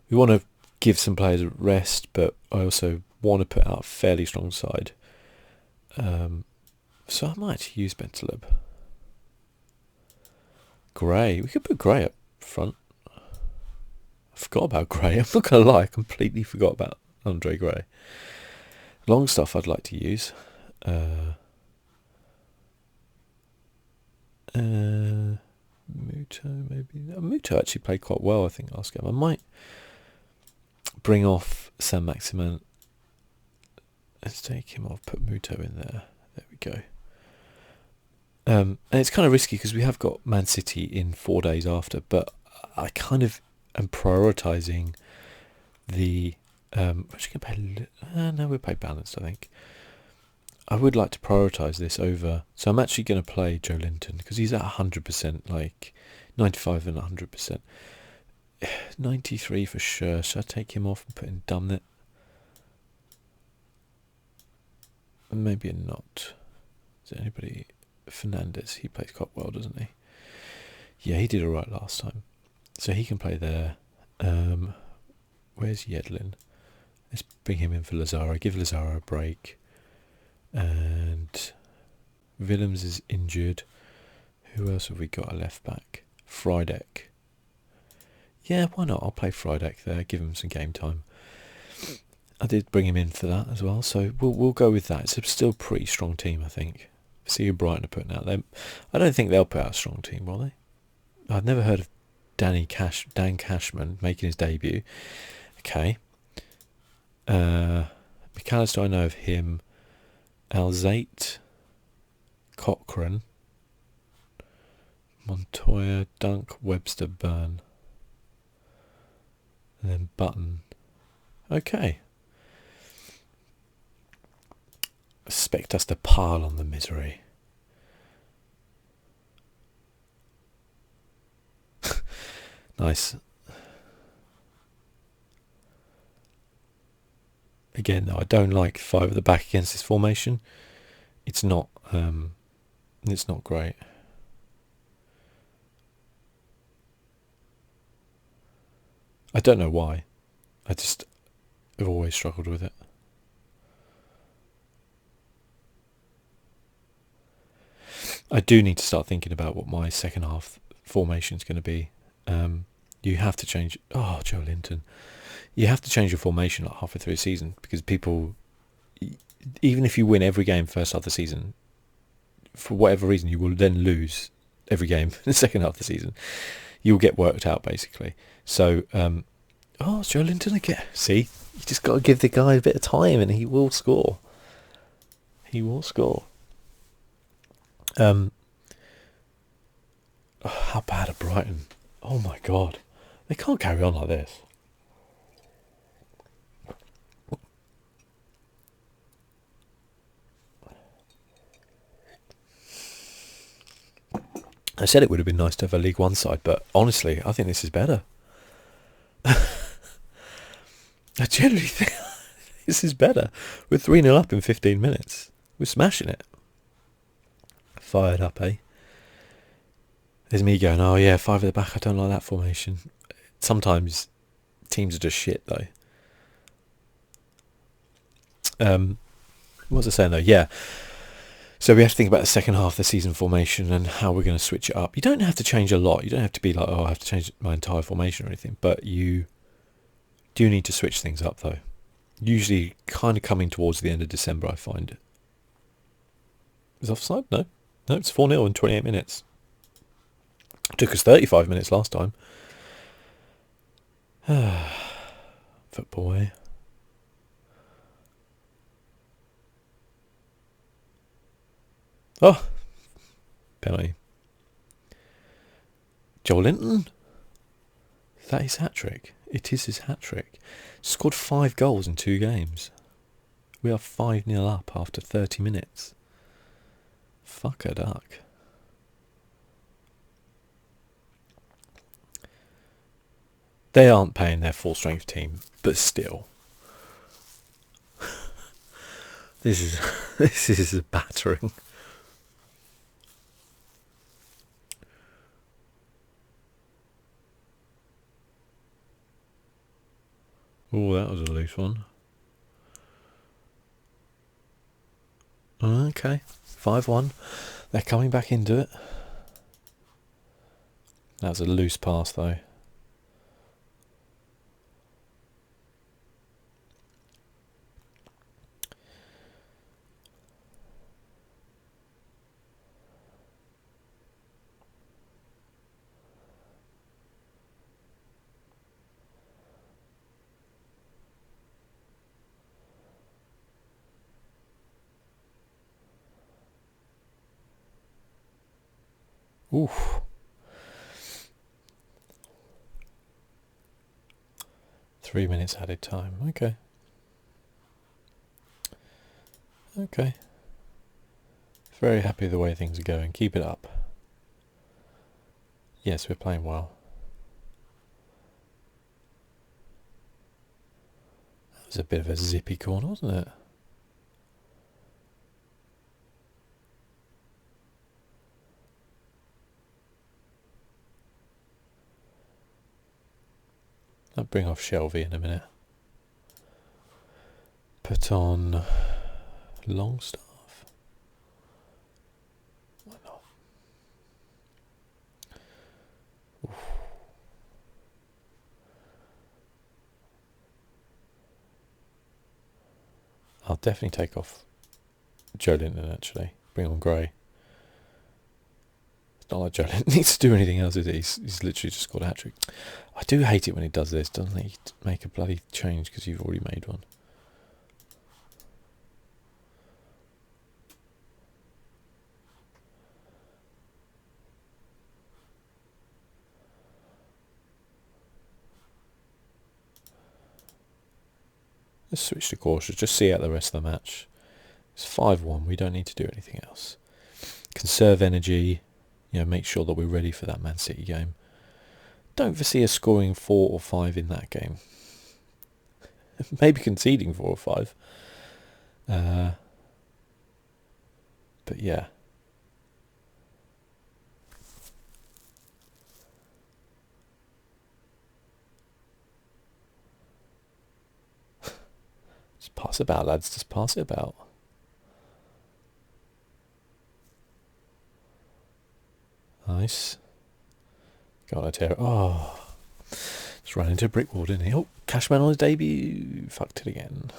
We want to give some players a rest, but I also want to put out a fairly strong side. So I might actually use Bentaleb. Gray. We could put Gray up front. I forgot about Gray. I'm not going to lie. I completely forgot about Andre Gray. Long stuff I'd like to use. Muto, maybe. Muto actually played quite well, I think, last game. I might bring off Saint-Maximin. Let's take him off, put Muto in there. There we go. And it's kind of risky because we have got Man City in 4 days after, but I kind of am prioritising the... we're actually going to play... no, we'll play balanced, I think. I would like to prioritise this over... So I'm actually going to play Joe Linton because he's at 100%, like 95 and 100%. 93 for sure. Should I take him off and put in Dummett? Maybe not. Is there anybody... Fernandez, he plays quite well, doesn't he? Yeah, he did alright last time. So he can play there. Where's Yedlin? Let's bring him in for Lazaro. Give Lazaro a break. And Willems is injured. Who else have we got a left back? Frydek. Yeah, why not? I'll play Frydek there. Give him some game time. I did bring him in for that as well, so we'll go with that. It's a still pretty strong team, I think. See who Brighton are putting out. I don't think they'll put out a strong team, will they? I've never heard of Dan Cashman making his debut. Okay. McAllister, I know of him. Alzate, Cochrane, Montoya, Dunk, Webster, Byrne, and then Button. Okay. Expect us to pile on the misery. Nice. Again, though, I don't like 5 at the back against this formation. It's not great. I don't know why. I've always struggled with it. I do need to start thinking about what my second half formation is going to be. You have to change... Oh, Joe Linton. You have to change your formation like halfway through the season because people... Even if you win every game first half of the season, for whatever reason, you will then lose every game in the second half of the season. You'll get worked out, basically. So, it's Joe Linton again. See? You just got to give the guy a bit of time and he will score. He will score. How bad are Brighton? Oh my God. They can't carry on like this. I said it would have been nice to have a League One side, but honestly, I think this is better. I generally think this is better. We're 3-0 up in 15 minutes. We're smashing it. Fired up, eh? There's me going, oh yeah, 5 at the back, I don't like that formation. Sometimes teams are just shit, though. What was I saying, though? Yeah. So we have to think about the second half of the season formation and how we're going to switch it up. You don't have to change a lot. You don't have to be like, oh, I have to change my entire formation or anything. But you do need to switch things up, though. Usually kind of coming towards the end of December, I find. Is offside? No. No, it's 4-0 in 28 minutes. Took us 35 minutes last time. Football, eh? Oh, penalty. Joel Linton. Is that his hat-trick? It is his hat-trick. Scored 5 goals in 2 games. We are 5-0 up after 30 minutes. Fuck a duck. They aren't paying their full-strength team, but still. This is a battering. Oh, that was a loose one. Okay, 5-1. They're coming back into it. That was a loose pass though. Oof. 3 minutes added time. Okay. Okay. Very happy the way things are going. Keep it up. Yes, we're playing well. That was a bit of a zippy corner, wasn't it? I'll bring off Shelby in a minute. Put on Longstaff. Why not? Oof. I'll definitely take off Joe Linton actually. Bring on Gray. It's not like Joe Linton needs to do anything else, is it? He's literally just scored a hat-trick. I do hate it when he does this, doesn't he? Make a bloody change because you've already made one. Let's switch to cautious, just see out the rest of the match. It's 5-1, we don't need to do anything else. Conserve energy, make sure that we're ready for that Man City game. Don't foresee us scoring 4 or 5 in that game. Maybe conceding 4 or 5. But yeah. Just pass it about, lads. Just pass it about. Nice. God, I tear it. Oh. Just ran into a brick wall, didn't he? Oh, Cashman on his debut. Fucked it again.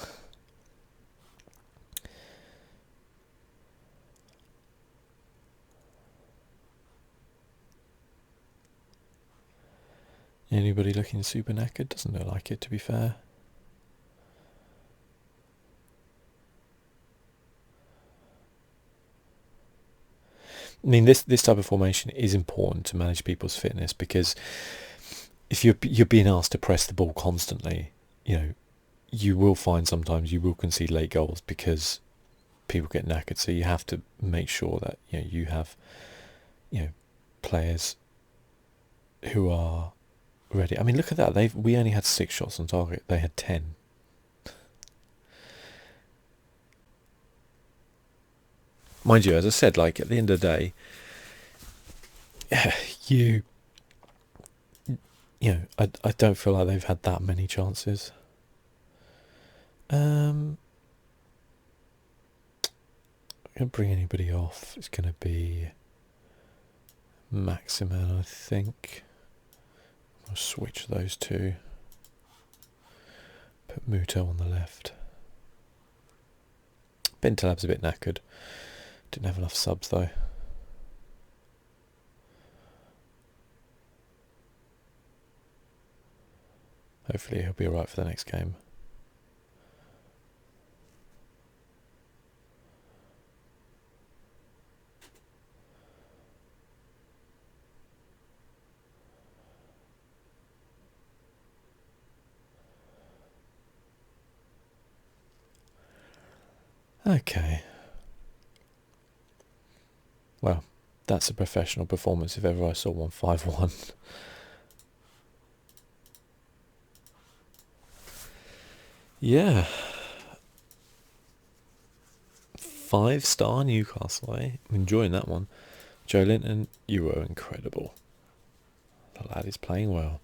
Anybody looking super knackered? Doesn't look like it, to be fair. I mean, this type of formation is important to manage people's fitness, because if you're being asked to press the ball constantly, you will find sometimes you will concede late goals because people get knackered. So you have to make sure that you have players who are ready. I mean, look at that. We only had 6 shots on target. They had 10. Mind you, as I said, like at the end of the day, I don't feel like they've had that many chances. I'm gonna bring anybody off. It's gonna be Maximin, I think. I'll switch those two. Put Muto on the left. Bentalab's a bit knackered. Didn't have enough subs though. Hopefully he'll be alright for the next game. Okay. Well, that's a professional performance if ever I saw one. 5-1. Yeah. 5-star Newcastle, eh? I'm enjoying that one. Joe Linton, you were incredible. The lad is playing well.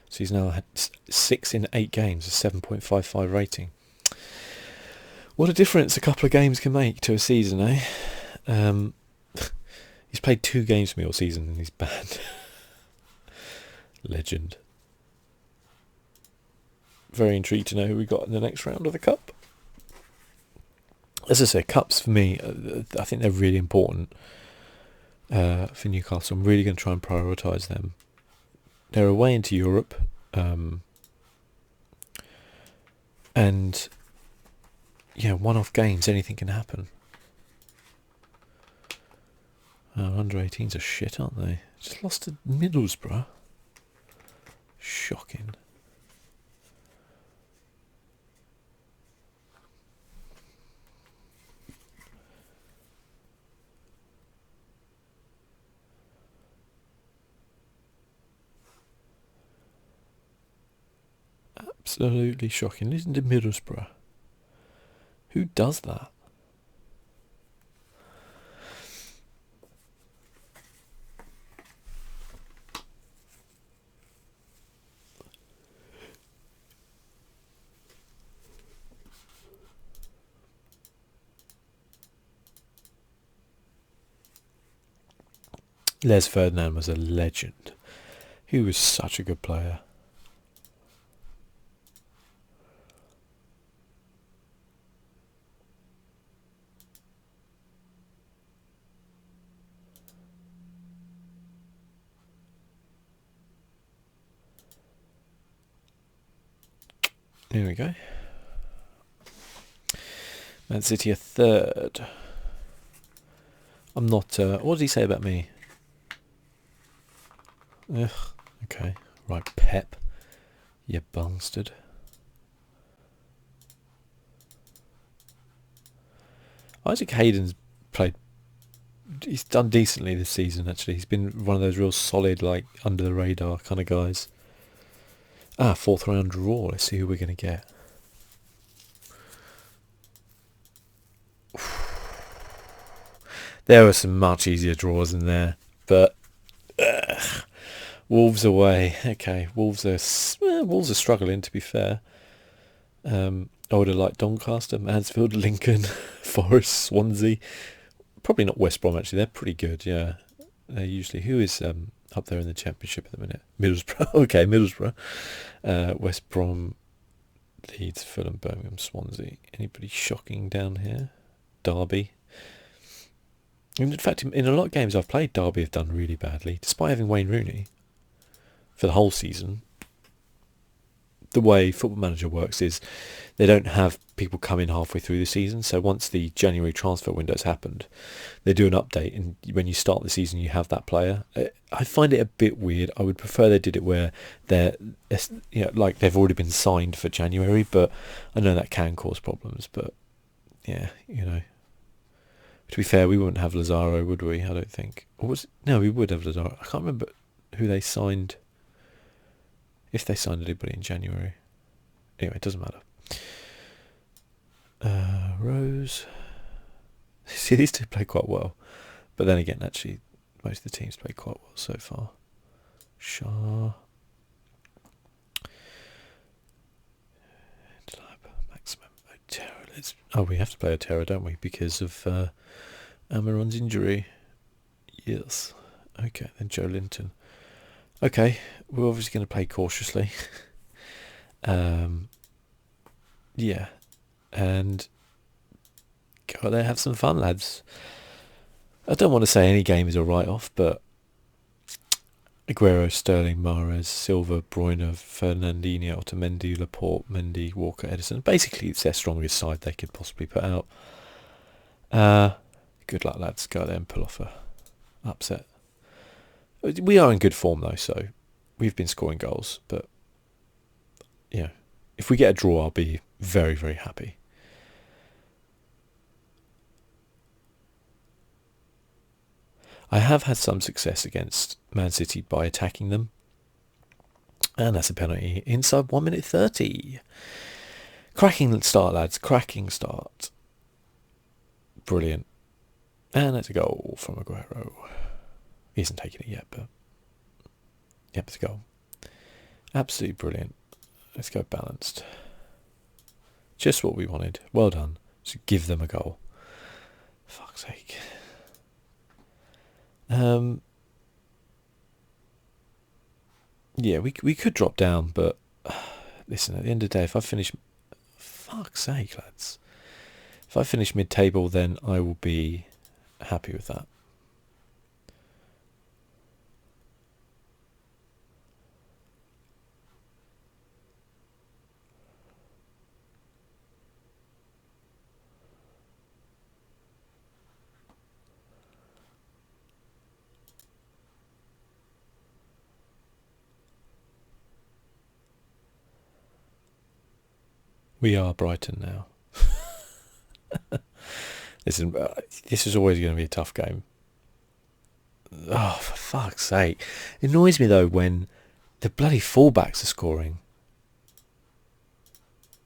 So he's now had 6 in 8 games, a 7.55 rating. What a difference a couple of games can make to a season, eh? He's played 2 games for me all season and he's banned. Legend. Very intrigued to know who we got in the next round of the cup. As I say, cups for me, I think they're really important for Newcastle. I'm really going to try and prioritise them. They're away into Europe, and yeah, one-off games, anything can happen. Under 18s are shit, aren't they? Just lost to Middlesbrough. Shocking. Absolutely shocking. Listen to Middlesbrough. Who does that? Les Ferdinand was a legend. He was such a good player. Here we go. Man City are third. I'm not... what did he say about me? Ugh, okay. Right, Pep. You bastard. Isaac Hayden's played... He's done decently this season, actually. He's been one of those real solid, like, under-the-radar kind of guys. 4th round draw. Let's see who we're going to get. There were some much easier draws in there, but Wolves away. Okay, Wolves are struggling, to be fair. I would have liked Doncaster, Mansfield, Lincoln, Forest, Swansea. Probably not West Brom, actually. They're pretty good, yeah. They're usually... Who is up there in the Championship at the minute? Middlesbrough. Okay, Middlesbrough. West Brom, Leeds, Fulham, Birmingham, Swansea. Anybody shocking down here? Derby. In fact, in a lot of games I've played, Derby have done really badly. Despite having Wayne Rooney for the whole season, the way Football Manager works is they don't have people come in halfway through the season. So once the January transfer window's happened, they do an update, and when you start the season, you have that player. I find it a bit weird. I would prefer they did it where they're, like they've already been signed for January, but I know that can cause problems. But yeah, to be fair, we wouldn't have Lazaro, would we? I don't think. Or was it? No, we would have Lazaro. I can't remember who they signed. If they signed anybody in January. Anyway, it doesn't matter. Rose. See, these two play quite well. But then again, actually, most of the teams play quite well so far. Shah. Maximum Otero. We have to play Otero, don't we? Because of Amaron's injury. Yes. Okay, then Joe Linton. Okay, we're obviously going to play cautiously. Yeah, and go out there, have some fun, lads. I don't want to say any game is a write-off, but Aguero, Sterling, Mahrez, Silva, Bruyne, Fernandinho, Otamendi, Laporte, Mendy, Walker, Edison. Basically, it's their strongest side they could possibly put out. Good luck, lads. Go out there and pull off a upset. We are in good form, though, so we've been scoring goals. But, if we get a draw, I'll be very, very happy. I have had some success against Man City by attacking them. And that's a penalty inside 1 minute 30. Cracking start, lads. Cracking start. Brilliant. And that's a goal from Aguero. He hasn't taken it yet, but... Yep, it's a goal. Absolutely brilliant. Let's go balanced. Just what we wanted. Well done. Just give them a goal. Fuck's sake. Yeah, we could drop down, but listen, at the end of the day, if I finish... Fuck's sake, lads. If I finish mid-table, then I will be happy with that. We are Brighton now. Listen, this is always going to be a tough game. Oh, for fuck's sake. It annoys me, though, when the bloody fullbacks are scoring.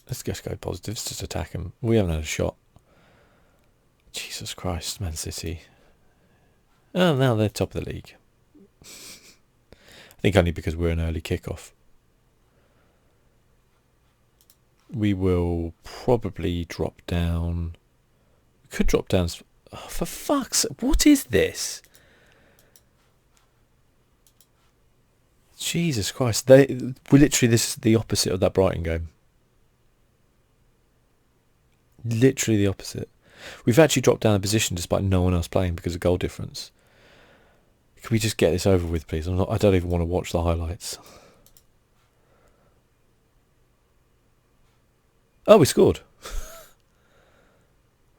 Let's just go positive. Let's just attack them. We haven't had a shot. Jesus Christ, Man City. Oh, now they're top of the league. I think only because we're an early kickoff. We will probably drop down. We could drop down. Oh, for fuck's sake. What is this? Jesus Christ. We literally, this is the opposite of that Brighton game. Literally the opposite. We've actually dropped down a position despite no one else playing because of goal difference. Can we just get this over with, please? I don't even want to watch the highlights. Oh, we scored.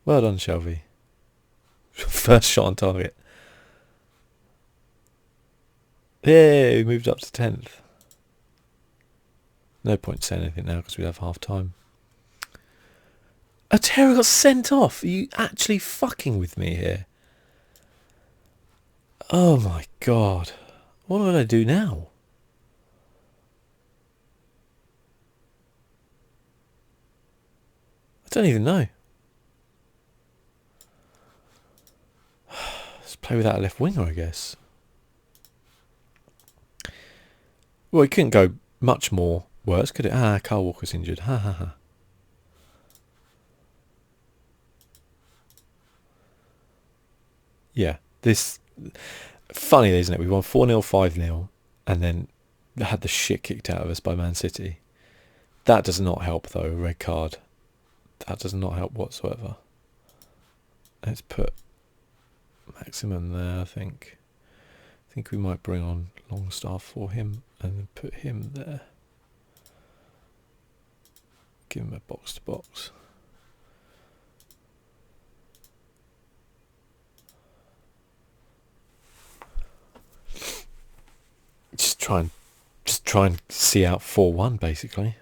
Well done, Shelby. First shot on target. Yeah, we moved up to 10th. No point saying anything now because we have half time. Otero got sent off. Are you actually fucking with me here? Oh my god. What do I do now? I don't even know. Let's play without a left winger, I guess. Well, it couldn't go much more worse, could it? Ah, Carl Walker's injured. Ha ha ha. Yeah, this... Funny, isn't it? We won 4-0, 5-0, and then had the shit kicked out of us by Man City. That does not help, though. A red card. That does not help whatsoever. Let's put Maximum there, I think. I think we might bring on Longstaff for him and then put him there. Give him a box-to-box. Just try and see out 4-1 basically.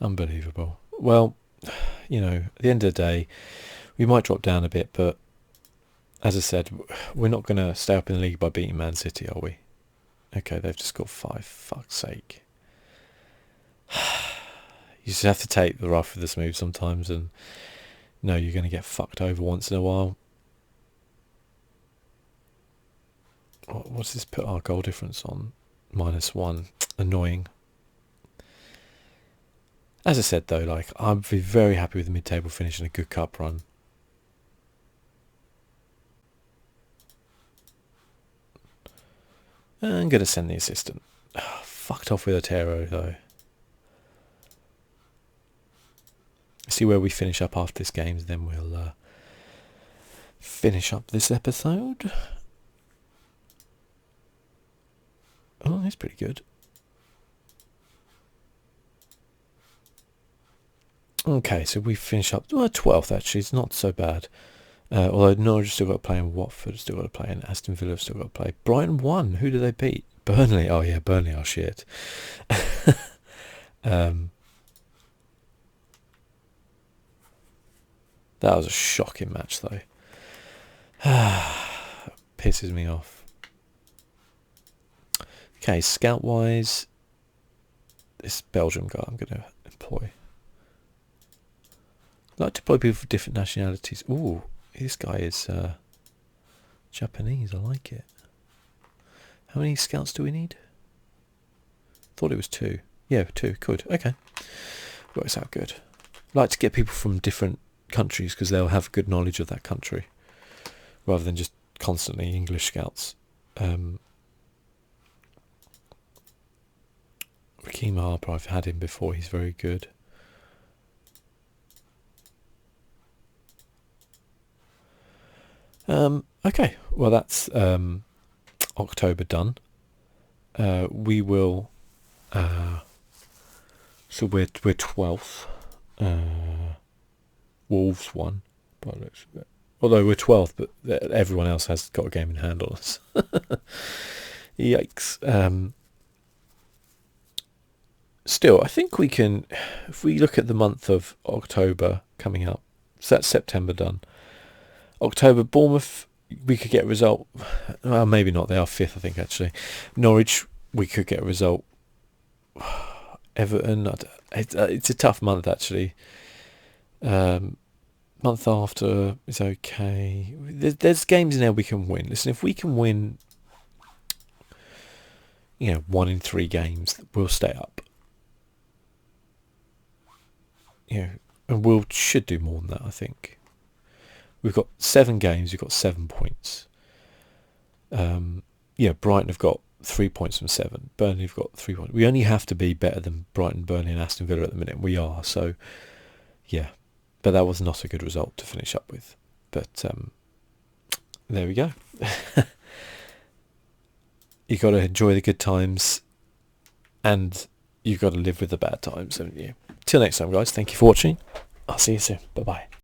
Unbelievable. Well, you know, at the end of the day, we might drop down a bit, but as I said, we're not going to stay up in the league by beating Man City, are we? Okay, they've just got 5. Fuck's sake. You just have to take the rough with the smooth sometimes, and no, you're going to get fucked over once in a while. What's this put our goal difference on? -1. Annoying. As I said, though, like, I'd be very happy with the mid-table finish and a good cup run. And I'm going to send the assistant. Oh, fucked off with Otero, though. See where we finish up after this game, then we'll finish up this episode. Oh, that's pretty good. Okay, so we finish up 12th, actually. It's not so bad. Although Norwich still got to play, and Watford still got to play, and Aston Villa still got to play. Brighton won. Who did they beat? Burnley. Oh yeah, Burnley are shit. That was a shocking match, though. Pisses me off. Okay, scout-wise, this Belgium guy I'm going to employ. I like to employ people for different nationalities. Ooh, this guy is Japanese. I like it. How many scouts do we need? Thought it was 2. Yeah, 2. Good. Okay. Works out good. I like to get people from different countries because they'll have good knowledge of that country rather than just constantly English scouts. Raheem Harper, I've had him before, he's very good. Okay, well that's October done. We will so we're 12th. Wolves won, although we're 12th, but everyone else has got a game in hand on us. Yikes. Still, I think we can, if we look at the month of October coming up, so that's September done. October, Bournemouth, we could get a result. Well, maybe not, they are 5th, I think, actually. Norwich, we could get a result. Everton, it's a tough month, actually. Month after is okay. There's games in there we can win. Listen, if we can win, 1 in 3 games, we'll stay up. And we should do more than that, I think. We've got 7 games, we've got 7 points. Brighton have got 3 points from 7. Burnley have got 3 points. We only have to be better than Brighton, Burnley and Aston Villa at the minute. We are, so yeah. But that was not a good result to finish up with. But there we go. You've got to enjoy the good times and you've got to live with the bad times, haven't you? Till next time, guys. Thank you for watching. I'll see you soon. Bye-bye.